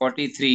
43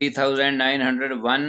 3901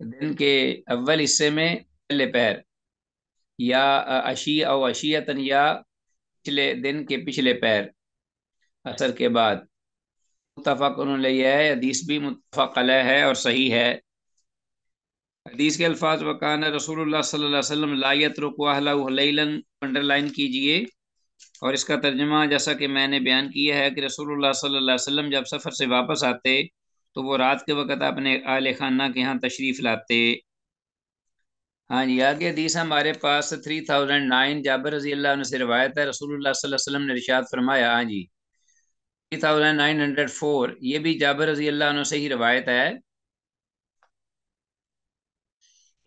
دن کے اول حصے میں پہلے پہر، یا عشی او عشیتن، یا پچھلے دن کے پچھلے پہر عصر کے بعد۔ متفق علیہ ہے، حدیث بھی متفق علیہ ہے اور صحیح ہے۔ حدیث کے الفاظ: وکان رسول اللہ صلی اللہ علیہ وسلم لا یترک اہلہ لیلا، انڈر لائن کیجئے، اور اس کا ترجمہ جیسا کہ میں نے بیان کیا ہے کہ رسول اللہ صلی اللہ علیہ وسلم جب سفر سے واپس آتے تو وہ رات کے وقت اپنے اہل خانہ کے ہاں تشریف لاتے۔ ہاں جی، آگے حدیث ہمارے پاس 3009 جابر رضی اللہ عنہ سے روایت ہے، رسول اللہ صلی اللہ علیہ وسلم نے ارشاد فرمایا، ہاں جی 3904، یہ بھی جابر رضی اللہ عنہ سے ہی روایت ہے،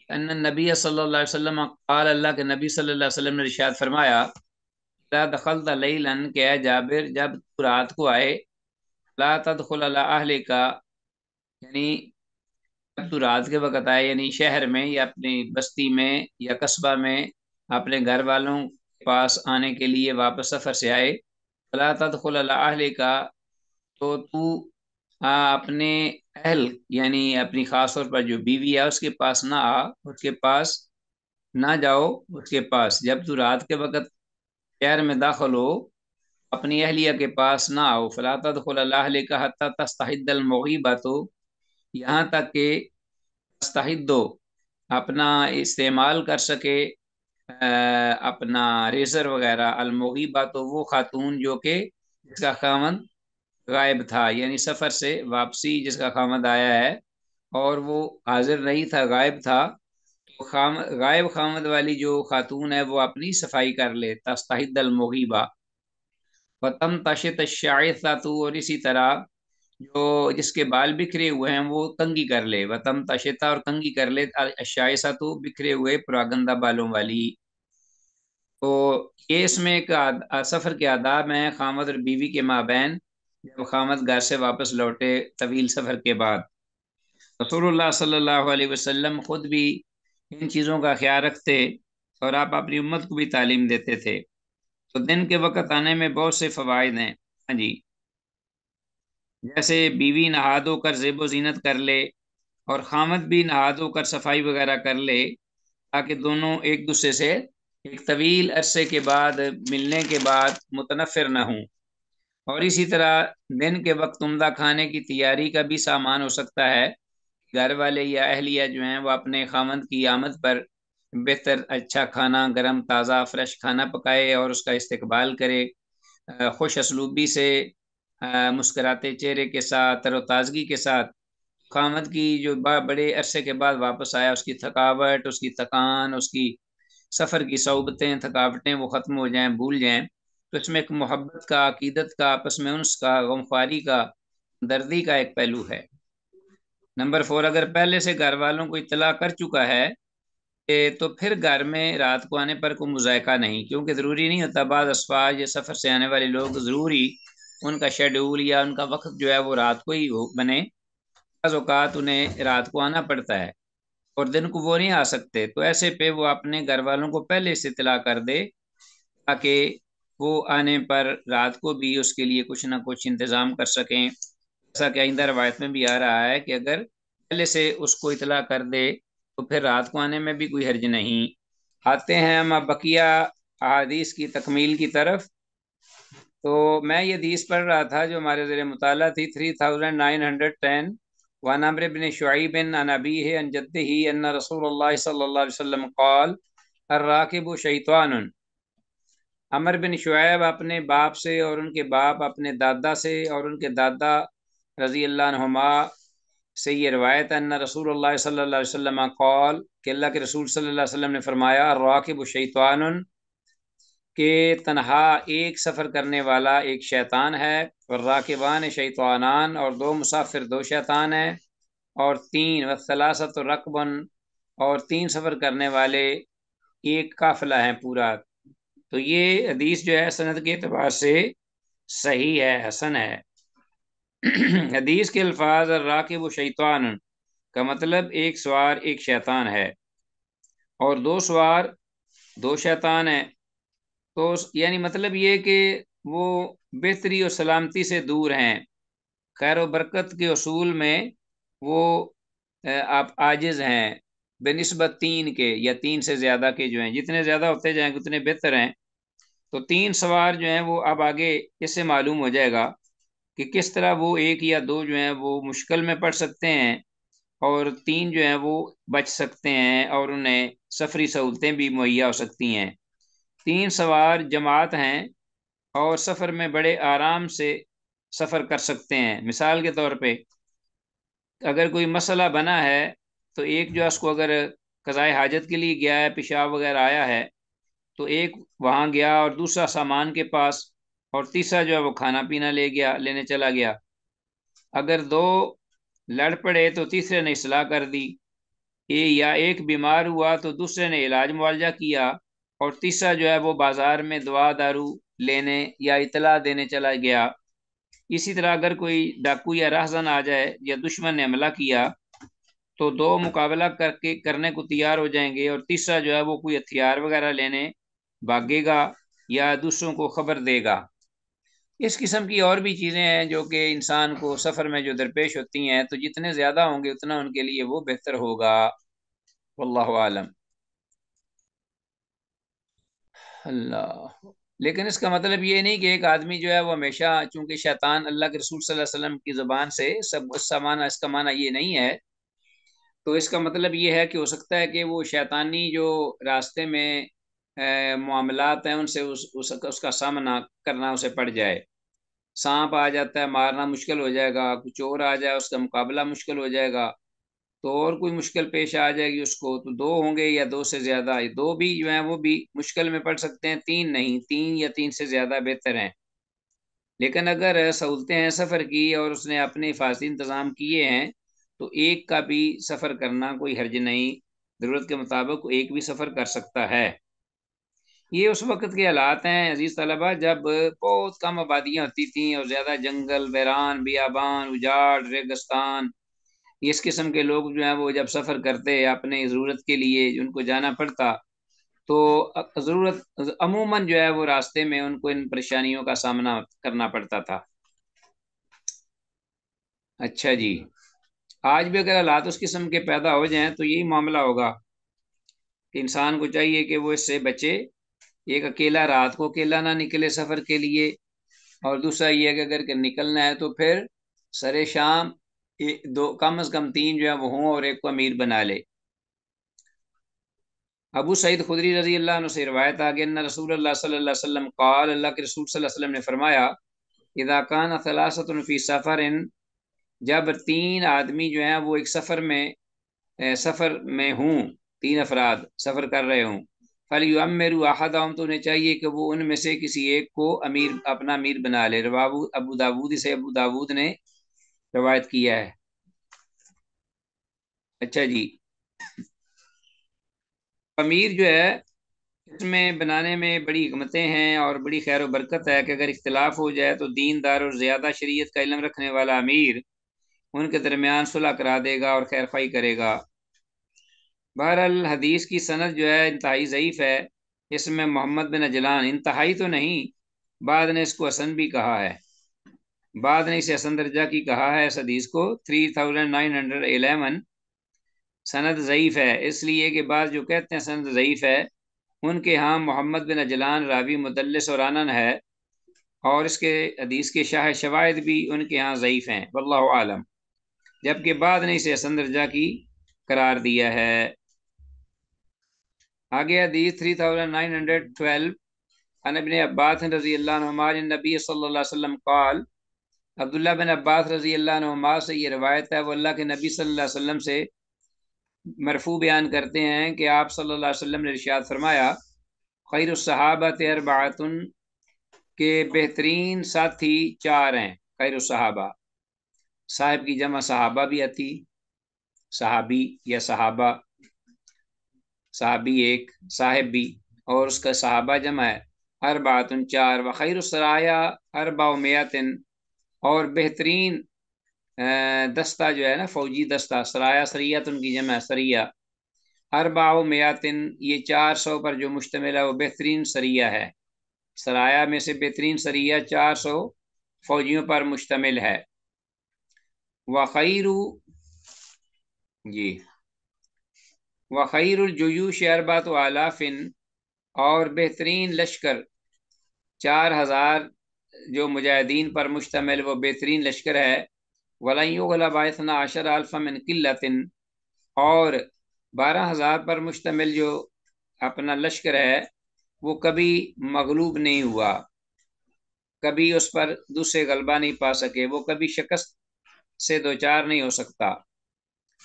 ان نبی صلی اللہ علیہ وسلم قال، اللہ کے نبی صلی اللہ علیہ وسلم نے ارشاد فرمایا، اذا دخلت لیلا، کہ اے جابر جب تو رات کو آئے، لا تدخل علی اہلک، یعنی جب تو رات کے وقت آئے، یعنی شہر میں یا اپنی بستی میں یا قصبہ میں اپنے گھر والوں کے پاس آنے کے لیے واپس سفر سے آئے، لا تدخل علی اہلک، تو اپنے اہل یعنی اپنی خاص طور پر جو بیوی ہے اس کے پاس نہ آ، اس کے پاس نہ جاؤ، اس کے پاس جب تو رات کے وقت شہر میں داخل ہو اپنی اہلیہ کے پاس نہ آؤ، فلا تدخل علی اہلک حتی تستحد المغیبۃ، یہاں تک کہ تستحدو اپنا استعمال کر سکے اپنا ریزر وغیرہ، المغیبۃ وہ خاتون جو کہ جس کا خاوند غائب تھا، یعنی سفر سے واپسی جس کا خامد آیا ہے اور وہ حاضر نہیں تھا، غائب تھا، تو غائب خامد والی جو خاتون ہے وہ اپنی صفائی کر لے، تستحد المغیبہ، وتم تشت الشعثۃ، اور اسی طرح جو جس کے بال بکھرے ہوئے ہیں وہ کنگھی کر لے، وتم تشتا، اور کنگھی کر لے، الشعثۃ بکھرے ہوئے پراگندہ بالوں والی۔ تو یہ اس میں ایک سفر کے آداب ہیں خامد اور بیوی کے مابین، جب خامد گھر سے واپس لوٹے طویل سفر کے بعد۔ رسول اللہ صلی اللہ علیہ وسلم خود بھی ان چیزوں کا خیال رکھتے اور آپ اپنی امت کو بھی تعلیم دیتے تھے۔ تو دن کے وقت آنے میں بہت سے فوائد ہیں، ہاں جی، جیسے بیوی نہا دھو کر زیب و زینت کر لے اور خامد بھی نہا دھو کر صفائی وغیرہ کر لے، تاکہ دونوں ایک دوسرے سے ایک طویل عرصے کے بعد ملنے کے بعد متنفر نہ ہوں۔ اور اسی طرح دن کے وقت عمدہ کھانے کی تیاری کا بھی سامان ہو سکتا ہے، گھر والے یا اہلیہ جو ہیں وہ اپنے خامند کی آمد پر بہتر اچھا کھانا، گرم تازہ فریش کھانا پکائے اور اس کا استقبال کرے، خوش اسلوبی سے، مسکراتے چہرے کے ساتھ، تر و تازگی کے ساتھ۔ خامد کی جو بڑے عرصے کے بعد واپس آیا، اس کی تھکاوٹ، اس کی تکان، اس کی سفر کی صعوبتیں، تھکاوٹیں وہ ختم ہو جائیں، بھول جائیں، تو اس میں ایک محبت کا، عقیدت کا، آپس میں انس کا، غمخواری کا، دردی کا ایک پہلو ہے۔ نمبر 4، اگر پہلے سے گھر والوں کو اطلاع کر چکا ہے تو پھر گھر میں رات کو آنے پر کوئی مذائقہ نہیں، کیونکہ ضروری نہیں ہوتا، بعض افواج یا سفر سے آنے والے لوگ ضروری ان کا شیڈول یا ان کا وقت جو ہے وہ رات کو ہی بنے، بعض اوقات انہیں رات کو آنا پڑتا ہے اور دن کو وہ نہیں آ سکتے، تو ایسے پہ وہ اپنے گھر والوں کو پہلے سے اطلاع کر دے تاکہ وہ آنے پر رات کو بھی اس کے لیے کچھ نہ کچھ انتظام کر سکیں، جیسا کہ آئندہ روایت میں بھی آ رہا ہے کہ اگر پہلے سے اس کو اطلاع کر دے تو پھر رات کو آنے میں بھی کوئی حرج نہیں۔ آتے ہیں ہم اب بقیہ احادیث کی تکمیل کی طرف۔ تو میں یہ حدیث پڑھ رہا تھا جو ہمارے زیر مطالعہ تھی 3910، وعن عمرو بن شعیب عن ابیہ عن جدہ ان رسول اللہ صلی اللہ علیہ وسلم قال الراکب شیطان۔ عمر بن شعیب اپنے باپ سے اور ان کے باپ اپنے دادا سے اور ان کے دادا رضی اللہ عنہما سے یہ روایت ہے، ان رسول اللہ صلی اللہ علیہ وسلم قال، کہ اللہ کے رسول صلی اللہ علیہ وسلم نے فرمایا، الراکب شیطان، کہ تنہا ایک سفر کرنے والا ایک شیطان ہے، والراکبان شیطانان، اور دو مسافر دو شیطان ہیں، اور تین والثلاثۃ رکبن، اور تین سفر کرنے والے ایک قافلہ ہیں پورا۔ تو یہ حدیث جو ہے سند کے اعتبار سے صحیح ہے، حسن ہے۔ حدیث کے الفاظ الراکب شیطان کا مطلب ایک سوار ایک شیطان ہے اور دو سوار دو شیطان ہیں، تو یعنی مطلب یہ کہ وہ بہتری اور سلامتی سے دور ہیں، خیر و برکت کے اصول میں وہ آپ عاجز ہیں بنسبت 3 کے یا 3 سے زیادہ کے جو ہیں، جتنے زیادہ ہوتے جائیں اتنے بہتر ہیں۔ تو 3 سوار جو ہیں وہ اب آگے اس سے معلوم ہو جائے گا کہ کس طرح وہ 1 یا 2 جو ہیں وہ مشکل میں پڑ سکتے ہیں، اور 3 جو ہیں وہ بچ سکتے ہیں اور انہیں سفری سہولتیں بھی مہیا ہو سکتی ہیں۔ 3 سوار جماعت ہیں اور سفر میں بڑے آرام سے سفر کر سکتے ہیں۔ مثال کے طور پہ اگر کوئی مسئلہ بنا ہے تو ایک جو ہے اس کو اگر قضائے حاجت کے لیے گیا ہے، پیشاب وغیرہ آیا ہے، تو ایک وہاں گیا اور دوسرا سامان کے پاس، اور تیسرا جو ہے وہ کھانا پینا لینے چلا گیا۔ اگر 2 لڑ پڑے تو تیسرے نے اصلاح کر دی، یا ایک بیمار ہوا تو دوسرے نے علاج معالجہ کیا، اور تیسرا جو ہے وہ بازار میں دوا دارو لینے یا اطلاع دینے چلا گیا۔ اسی طرح اگر کوئی ڈاکو یا راہزن آ جائے یا دشمن نے حملہ کیا تو 2 مقابلہ کرنے کو تیار ہو جائیں گے، اور تیسرا جو ہے وہ کوئی ہتھیار وغیرہ لینے بھاگے گا یا دوسروں کو خبر دے گا۔ اس قسم کی اور بھی چیزیں ہیں جو کہ انسان کو سفر میں جو درپیش ہوتی ہیں، تو جتنے زیادہ ہوں گے اتنا ان کے لیے وہ بہتر ہوگا۔ واللہ عالم۔ اللہ، لیکن اس کا مطلب یہ نہیں کہ ایک آدمی جو ہے وہ ہمیشہ، چونکہ شیطان اللہ کے رسول صلی اللہ علیہ وسلم کی زبان سے اس کا معنی یہ نہیں ہے، تو اس کا مطلب یہ ہے کہ ہو سکتا ہے کہ وہ شیطانی جو راستے میں معاملات ہیں ان سے اس کا سامنا کرنا اسے پڑ جائے۔ سانپ آ جاتا ہے، مارنا مشکل ہو جائے گا، کچھ اور آ جائے اس کا مقابلہ مشکل ہو جائے گا، تو اور کوئی مشکل پیش آ جائے گی اس کو، تو 2 ہوں گے یا 2 سے زیادہ، 2 بھی جو ہیں وہ بھی مشکل میں پڑ سکتے ہیں، 3 نہیں، 3 یا 3 سے زیادہ بہتر ہیں۔ لیکن اگر سہولتیں ہیں سفر کی اور اس نے اپنے حفاظتی انتظام کیے ہیں تو ایک کا بھی سفر کرنا کوئی حرج نہیں، ضرورت کے مطابق ایک بھی سفر کر سکتا ہے۔ یہ اس وقت کے حالات ہیں عزیز طلبہ جب بہت کم آبادیاں ہوتی تھیں اور زیادہ جنگل، ویران، بیابان، اجاڑ، ریگستان، اس قسم کے لوگ جو ہیں وہ جب سفر کرتے اپنے ضرورت کے لیے ان کو جانا پڑتا، تو ضرورت عموماً جو ہے وہ راستے میں ان کو ان پریشانیوں کا سامنا کرنا پڑتا تھا۔ اچھا جی، آج بھی اگر حالات اس قسم کے پیدا ہو جائیں تو یہی معاملہ ہوگا کہ انسان کو چاہیے کہ وہ اس سے بچے، ایک اکیلا رات کو اکیلا نہ نکلے سفر کے لیے، اور دوسرا یہ کہ اگر نکلنا ہے تو پھر سر شام 2 کم از کم 3 جو ہے وہ ہوں اور ایک کو امیر بنا لے۔ ابو سعید خدری رضی اللہ عنہ سے روایت آگے ان رسول اللہ صلی اللہ علیہ وسلم قال، اللہ کے رسول صلی اللہ علیہ وسلم نے فرمایا، اذا کان ثلاثۃ فی سفر، جب 3 آدمی جو ہیں وہ ایک سفر میں ہوں، 3 افراد سفر کر رہے ہوں، فلیؤمروا احدهم، تو انہیں چاہیے کہ وہ ان میں سے کسی ایک کو اپنا امیر بنا لے۔ رواه ابو داود، سے ابو داود نے روایت کیا ہے۔ اچھا جی، امیر جو ہے اس میں بنانے میں بڑی حکمتیں ہیں اور بڑی خیر و برکت ہے کہ اگر اختلاف ہو جائے تو دیندار اور زیادہ شریعت کا علم رکھنے والا امیر ان کے درمیان صلح کرا دے گا اور خیر خواہی کرے گا۔ بہرحال حدیث کی سند جو ہے انتہائی ضعیف ہے، اس میں محمد بن عجلان، انتہائی تو نہیں، بعد نے اس کو حسن بھی کہا ہے، بعد نے اسے حسن درجہ کی کہا ہے، اس حدیث کو 3911 سند ضعیف ہے، اس لیے کہ بعض جو کہتے ہیں سند ضعیف ہے ان کے ہاں محمد بن عجلان راوی مدلس اور آنن ہے، اور اس کے حدیث کے شواہد بھی ان کے ہاں ضعیف ہیں، واللہ عالم، جبکہ بعد نے اسے حسن درجہ کی قرار دیا ہے۔ آگے حدیث 3912 عن ابن عباس رضی اللہ عنہما عن نبی صلی اللہ علیہ وسلم قال، عبداللہ بن عباس رضی اللہ عنہما سے یہ روایت ہے، وہ اللہ کے نبی صلی اللہ علیہ وسلم سے مرفوع بیان کرتے ہیں کہ آپ صلی اللہ علیہ وسلم نے ارشاد فرمایا، خیر الصحابۃ اربعۃ، کے بہترین ساتھی 4 ہیں، خیر الصحابہ، صاحب کی جمع صحابہ بھی آتی، صحابی یا صحابہ، صحابی ایک، صاحب بھی، اور اس کا صحابہ جمع ہے، اربعۃ 4، وخیر السرایا 400، اور بہترین دستہ جو ہے نا فوجی دستہ، سرایا سریت ان کی جمع ہے، سریہ، 400، یہ 400 پر جو مشتمل ہے وہ بہترین سریہ ہے، سرایا میں سے بہترین سریہ 400 فوجیوں پر مشتمل ہے۔ وخیر جی وخیر الجیوش اربعۃ آلاف، اور بہترین لشکر 4000 جو مجاہدین پر مشتمل وہ بہترین لشکر ہے، وَلَن يُغْلَبَ 12 أَلْفًا مِنْ قِلَّةٍ، اور 12,000 پر مشتمل جو اپنا لشکر ہے وہ کبھی مغلوب نہیں ہوا، کبھی اس پر دوسرے غلبہ نہیں پا سکے، وہ کبھی شکست سے دوچار نہیں ہو سکتا۔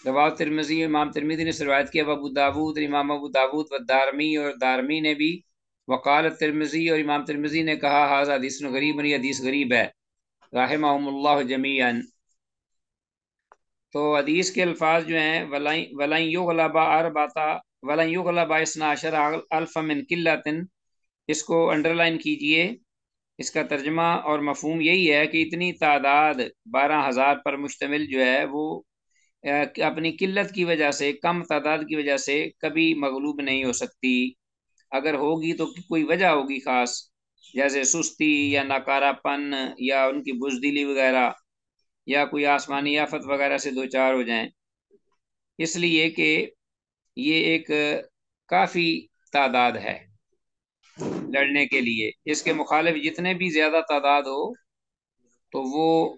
رواه ترمذی، امام ترمذی نے روایت کیا، ابو داود، امام ابو داود و دارمی، اور دارمی نے بھی، وقال ترمذی، اور امام ترمذی نے کہا، ھذا حدیث غریب، یہ حدیث غریب ہے، رحمہم اللہ جمیعا۔ تو حدیث کے الفاظ جو ہیں وَلَن يُغْلَبَ 12 أَلْفًا مِنْ قِلَّةٍ، اس کو انڈر لائن کیجئے، اس کا ترجمہ اور مفہوم یہی ہے کہ اتنی تعداد 12,000 پر مشتمل جو ہے وہ اپنی قلت کی وجہ سے، کم تعداد کی وجہ سے کبھی مغلوب نہیں ہو سکتی، اگر ہوگی تو کوئی وجہ ہوگی خاص، جیسے سستی یا ناکارہ پن یا ان کی بزدلی وغیرہ، یا کوئی آسمانی آفت وغیرہ سے دوچار ہو جائیں، اس لیے کہ یہ ایک کافی تعداد ہے لڑنے کے لیے۔ اس کے مخالف جتنے بھی زیادہ تعداد ہو تو وہ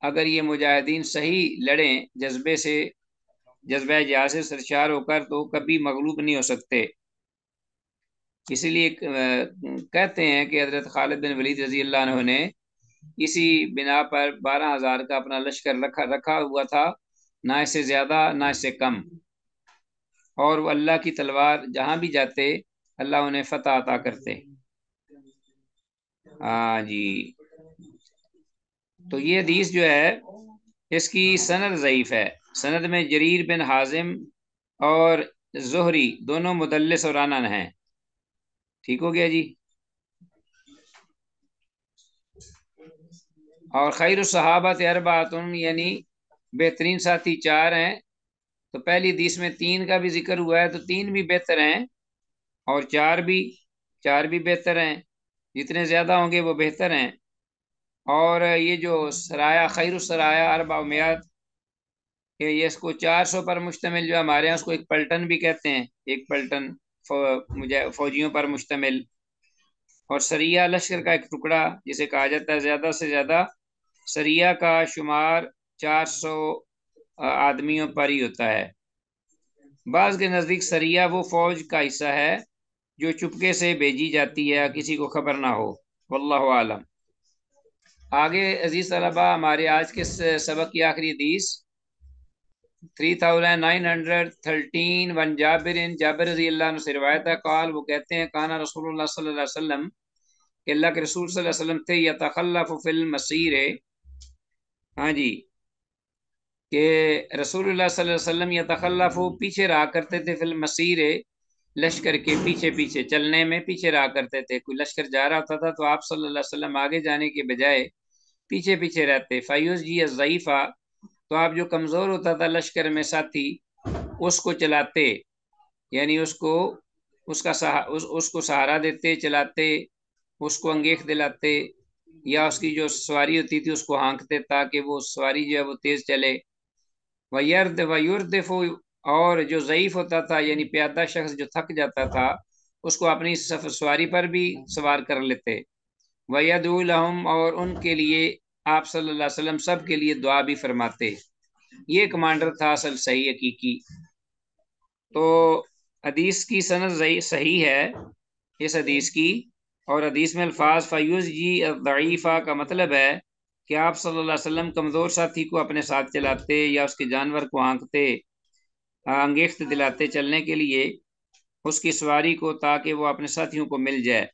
اگر یہ مجاہدین صحیح لڑیں جذبے سے، جذبہ جہاد سے سرشار ہو کر، تو کبھی مغلوب نہیں ہو سکتے۔ اسی لیے کہتے ہیں کہ حضرت خالد بن ولید رضی اللہ عنہ نے اسی بنا پر 12,000 کا اپنا لشکر رکھا ہوا تھا، نہ اس سے زیادہ نہ اس سے کم، اور وہ اللہ کی تلوار جہاں بھی جاتے اللہ انہیں فتح عطا کرتے۔ ہاں جی، تو یہ حدیث جو ہے اس کی سند ضعیف ہے، سند میں جریر بن حازم اور زہری دونوں مدلس اور عنن ہیں۔ ٹھیک ہو گیا جی۔ اور خیر الصحابۃ اربعۃ، یعنی بہترین ساتھی 4 ہیں، تو پہلی حدیث میں 3 کا بھی ذکر ہوا ہے، تو 3 بھی بہتر ہیں، اور 4 بھی بہتر ہیں، جتنے زیادہ ہوں گے وہ بہتر ہیں۔ اور یہ جو سرایا، خیر السرایا 400، کہ یہ اس کو 400 پر مشتمل جو ہمارے ہیں اس کو ایک پلٹن بھی کہتے ہیں، ایک پلٹن فوجیوں پر مشتمل، اور سریہ لشکر کا ایک ٹکڑا جسے کہا جاتا ہے۔ زیادہ سے زیادہ سریہ کا شمار 400 آدمیوں پر ہی ہوتا ہے۔ بعض کے نزدیک سریہ وہ فوج کا حصہ ہے جو چپکے سے بھیجی جاتی ہے، کسی کو خبر نہ ہو، واللہ عالم۔ آگے عزیز طلبہ، ہمارے آج کے سبق کی آخری حدیث 3913 ون جابر رضی اللہ عنہ سے روایت ہے، قال، وہ کہتے ہیں، کانا رسول اللہ صلی اللہ علیہ وسلم، کہ اللہ کے رسول صلی اللہ علیہ وسلم تھے، یتخلف فی المسیر، ہاں جی، کہ رسول اللہ صلی اللہ علیہ وسلم یتخلف، پیچھے رہا کرتے تھے، فی المسیر، لشکر کے پیچھے پیچھے چلنے میں پیچھے رہا کرتے تھے، کوئی لشکر جا رہا ہوتا تھا تو آپ صلی اللہ علیہ وسلم آگے جانے کے بجائے پیچھے پیچھے رہتے، فیوزجی الضعیفہ، تو آپ جو کمزور ہوتا تھا لشکر میں ساتھی اس کو چلاتے، یعنی اس کو سہارا دیتے، چلاتے، اس کو انگیخت دلاتے، یا اس کی جو سواری ہوتی تھی اس کو ہانکتے تاکہ وہ سواری جو ہے وہ تیز چلے۔ وَيُرْدِفُ، اور جو ضعیف ہوتا تھا یعنی پیادہ شخص جو تھک جاتا تھا اس کو اپنی سواری پر بھی سوار کر لیتے۔ وَيَدْعُو لَهُمْ، اور ان کے لیے آپ صلی اللہ علیہ وسلم سب کے لیے دعا بھی فرماتے۔ یہ کمانڈر تھا اصل صحیح حقیقی۔ تو حدیث کی سند صحیح ہے اس حدیث کی، اور حدیث میں الفاظ فیوزجی الضعیفہ کا مطلب ہے کہ آپ صلی اللہ علیہ وسلم کمزور ساتھی کو اپنے ساتھ چلاتے یا اس کے جانور کو ہانکتے، انگیخت دلاتے چلنے کے لیے اس کی سواری کو، تاکہ وہ اپنے ساتھیوں کو مل جائے۔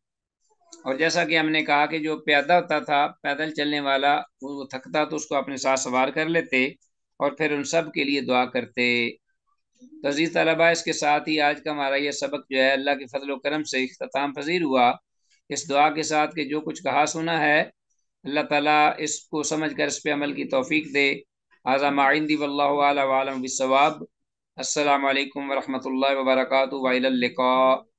اور جیسا کہ ہم نے کہا کہ جو پیادہ ہوتا تھا، پیدل چلنے والا، وہ تھکتا تو اس کو اپنے ساتھ سوار کر لیتے اور پھر ان سب کے لیے دعا کرتے۔ تو عزیز طلبہ، اس کے ساتھ ہی آج کا ہمارا یہ سبق جو ہے اللہ کے فضل و کرم سے اختتام پذیر ہوا، اس دعا کے ساتھ کہ جو کچھ کہا سنا ہے اللہ تعالیٰ اس کو سمجھ کر اس پہ عمل کی توفیق دے۔ ھذا ما عندی واللہ اعلی وعلم بالصواب۔ السلام علیکم ورحمۃ اللہ وبرکاتہ، وإلی اللقاء۔